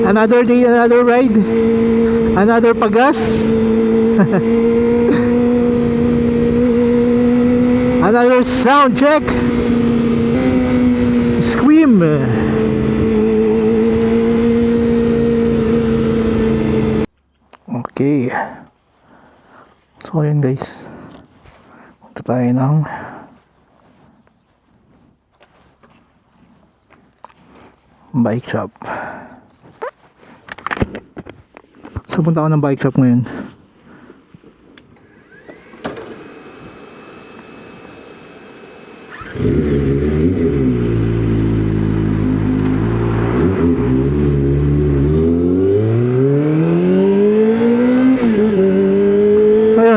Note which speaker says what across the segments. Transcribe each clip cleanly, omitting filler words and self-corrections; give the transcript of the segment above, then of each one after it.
Speaker 1: Another day, another ride, another pagas. Another sound check. Scream. Okay. So yun guys, punta tayo ng bike shop. So punta ako ng bike shop ngayon.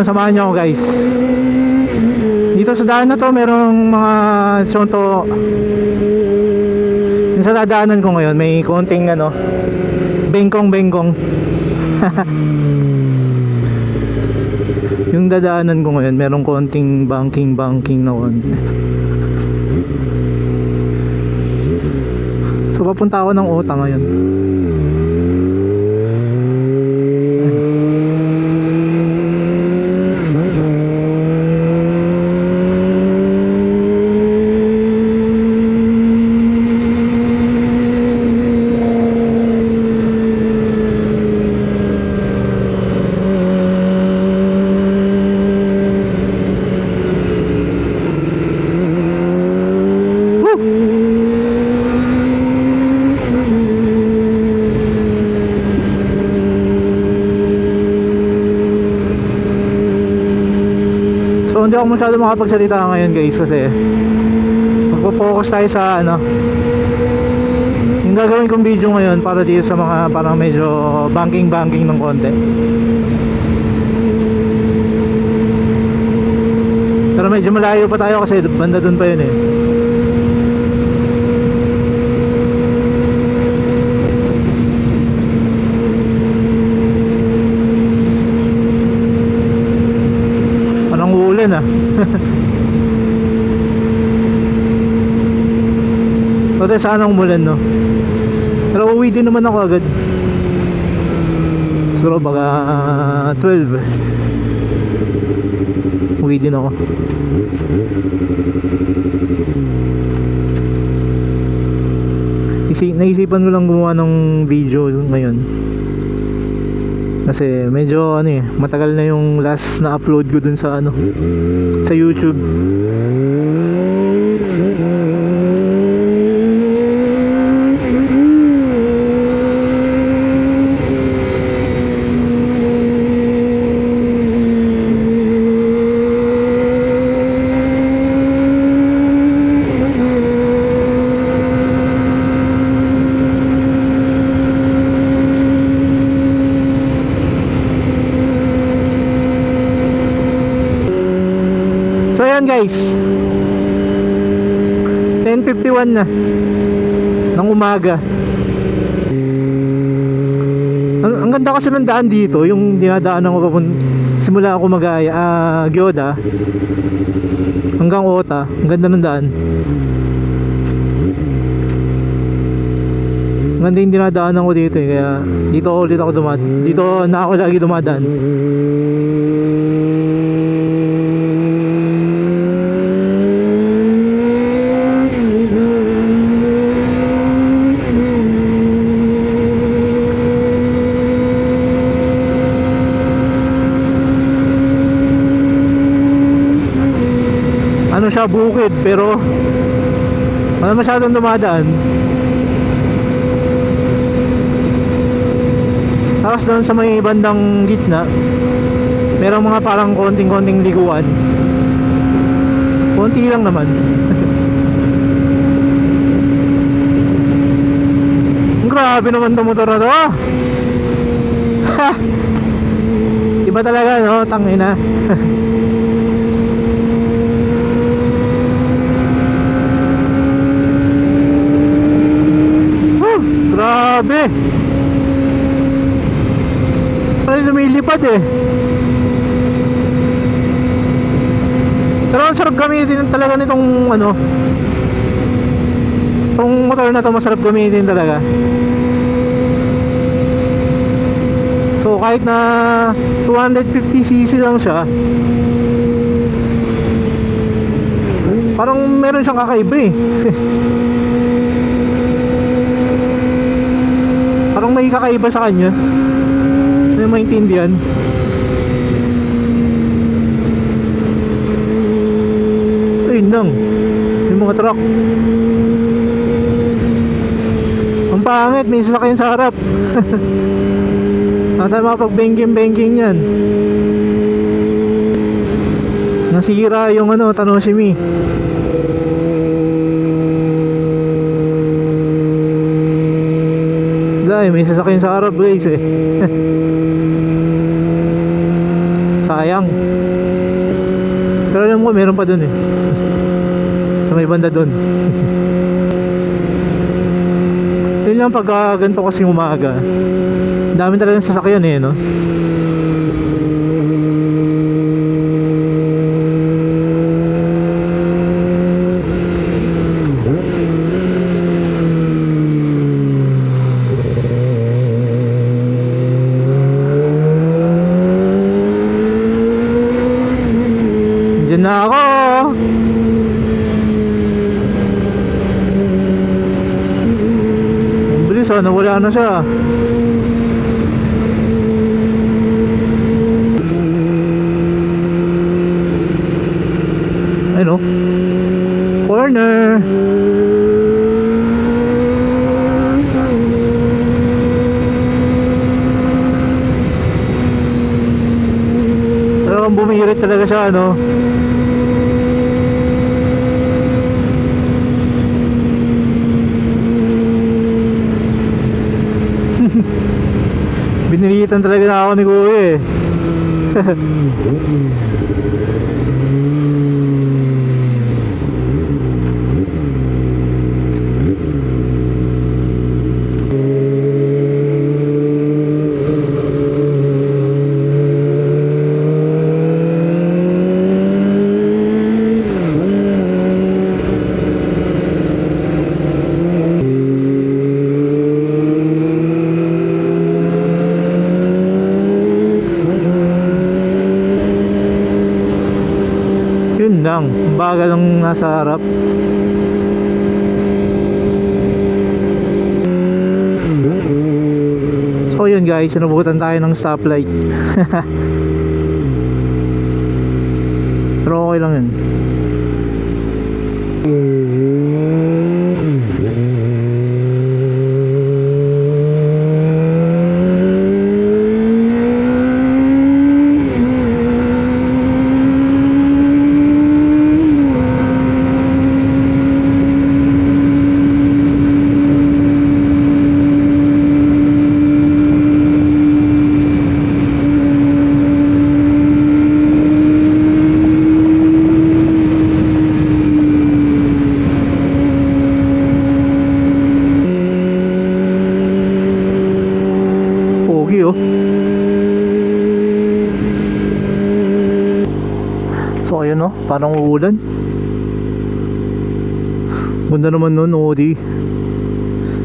Speaker 1: Samahan nyo ako guys. Dito sa daan na to merong mga tsonto. Yung sa dadaanan ko ngayon may konting ano, bengkong. Yung dadaanan ko ngayon merong konting banking na konti. So papunta ako ng Ota ngayon. Hindi ako masyado makapagsalita ngayon guys kasi magpo-focus tayo sa ano yung gagawin kong video ngayon para dito sa mga parang medyo banking ng konti. Pero medyo malayo pa tayo kasi banda dun pa yun eh. Pati sana umulan no. Pero uwi din naman ako agad. Siguro baka 12 uwi din ako. Naisipan ko lang gumawa ng video ngayon kasi medyo ano eh, matagal na yung last na upload ko dun sa ano, sa YouTube. Guys, 10:51 na ng umaga. Ang ganda kasi ng daan dito, yung dinadaanan ko simula ako Gyoda hanggang Ota. Ang ganda ng daan. Ang ganda yung dinadaanan ko dito eh, kaya dito na ako lagi dumadaan. Ano siya, bukid pero wala masyadong dumadaan. Tapos doon sa may bandang gitna merong mga parang konting liguan. Konti lang naman. Grabe naman itong motor na to. Iba talaga no, tangina. Grabe. Parang lumilipad eh. Pero ang sarap gamitin talaga nitong ano, itong motor na to, masarap gamitin talaga. So kahit na 250cc lang siya, parang meron siyang kakaiba eh. Parang may kakaiba sa kanya. May maintindihan. Ayun lang, yung mga truck. Ang pangit, may sasakyan sa harap. Hindi tayo makapag-banking yan. Nasira yung Tanoshimi. Dahil may sasakyan sa harap guys eh. Sayang. Pero alam ko meron pa dun eh. Sa may banda dun. Yun lang pag ganito kasing umaga. Dami talagang sasakyan eh, no? Diyan na ako. Ang bilis ah, nawala na siya. Ayun oh. Corner. Talagang bumirit talaga siya, ano. Binilitan talaga na ako ni Kuya eh. Yun lang, bagal lang nasa harap. So yun guys, nabutan tayo ng stoplight. Pero okay lang yun. Pogi oh. So ayun oh, parang uulan. Ganda naman nun, Odi.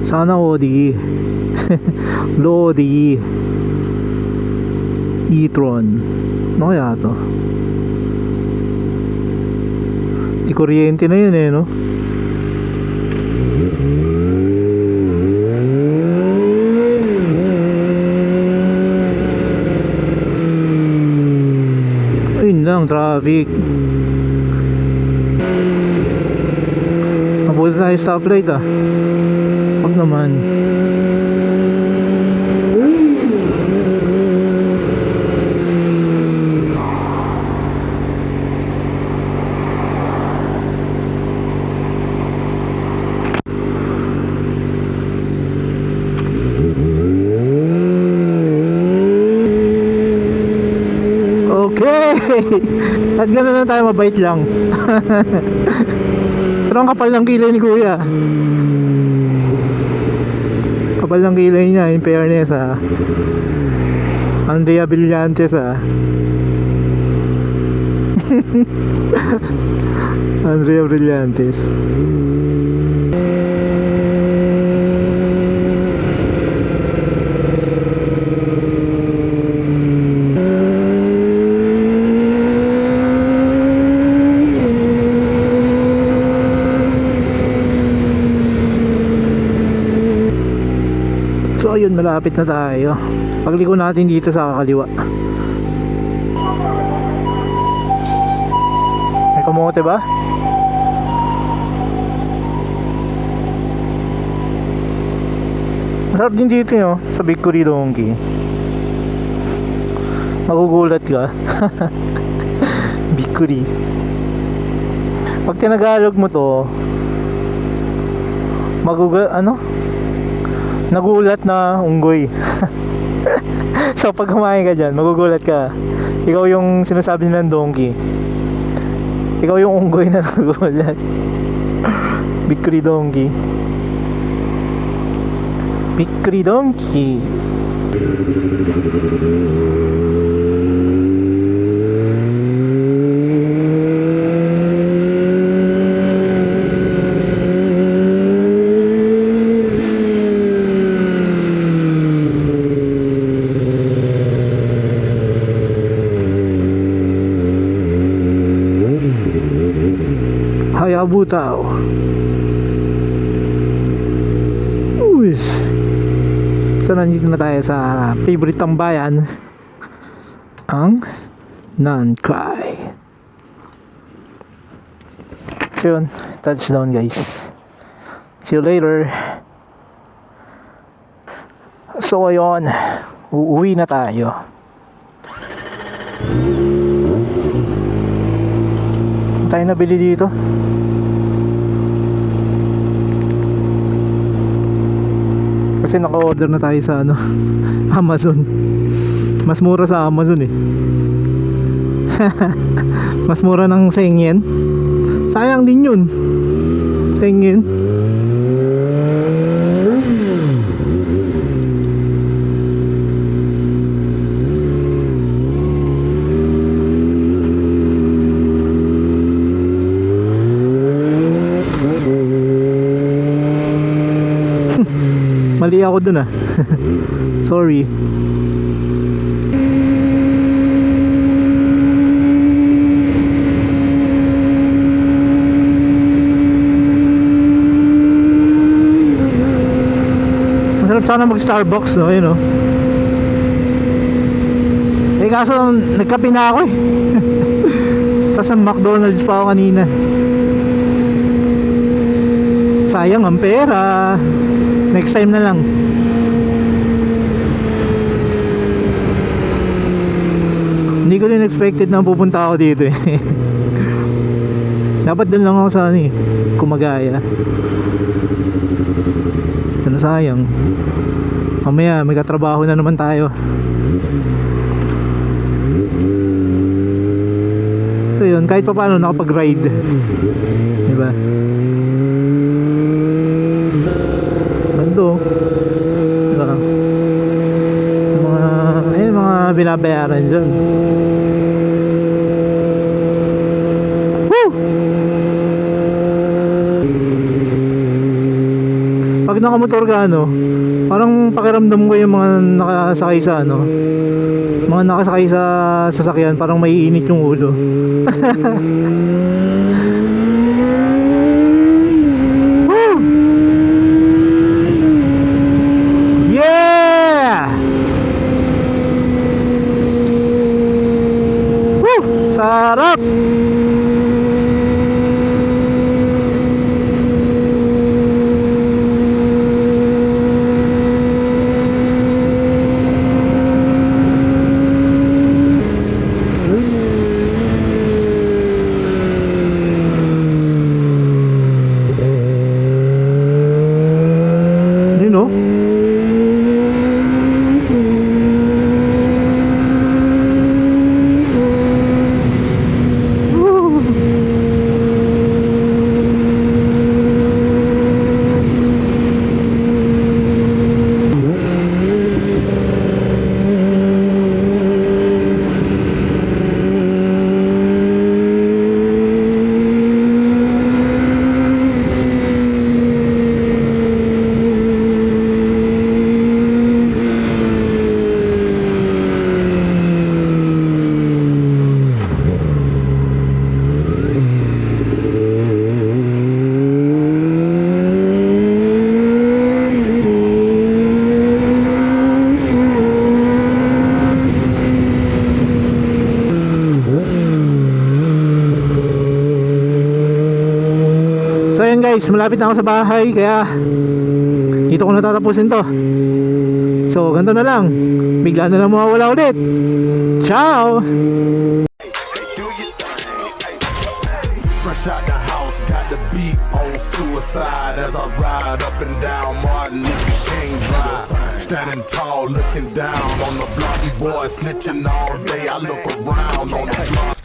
Speaker 1: Sana Odi. Lodi e-tron. Ano kaya to? Di kuryente na yun eh, no? Ayun lang, traffic. Mabuti tayo stoplight ah. Wag naman. Okay. At gano'n na tayo, mabait lang. Pero ang kapal ng kilay ni Kuya. Kapal ng kilay niya, in fairness ha. Andrea Brillantes ha. Andrea Brillantes. yun, malapit na tayo. Pagliko natin dito sa kaliwa. May kamote ba? Masarap din dito yun, sa Bicuri Donkey. Magugulat ka. Bicuri. Pag tinagalog mo to, nagulat na unggoy. So pag kumain ka dyan, magugulat ka. Ikaw yung sinasabi ng donkey. Ikaw yung unggoy na nagugulat. Bicuri Donkey. Bicuri Donkey. Hayabusa. Uys. So nandito na tayo sa favorite tambayan, ang Nankai. So yun, touchdown guys. See you later. So ayun, uuwi na tayo. Tayo nabili dito. Kasi naka-order na tayo sa Amazon. Mas mura sa Amazon eh. Mas mura ng 100 yen. Sayang din yun. 100 yen. Mali ako dun ah. Sorry. Masarap sana mag Starbucks no, yun oh. Eh kaso nagkape na ako eh. Tapos ang McDonald's pa ako kanina. Sayang ang pera. Next time na lang. Hindi ko din expected na pupunta ako dito eh. Dapat dun lang ako sa Kumagaya. Pero sayang. Mamaya may katrabaho na naman tayo. So yun, kahit pa paano nakapag-ride. Diba? Gando. Diba? Mga binabayaran dyan. Woo! Pag nakamotor ka parang pakiramdam ko yung mga nakasakay sa mga nakasakay sa sasakyan, parang maiinit yung ulo. Woo! Yeah! Woo! Sarap! yan guys, malapit na ako sa bahay, kaya dito ko natatapusin to. So ganito na lang, bigla na lang mawawala ulit. Ciao.
Speaker 2: Fresh out the house, got the beat on suicide as I ride up and down Martin Luther King Drive. Standing tall, looking down on the block, these boys snitching all day. I look around on the block.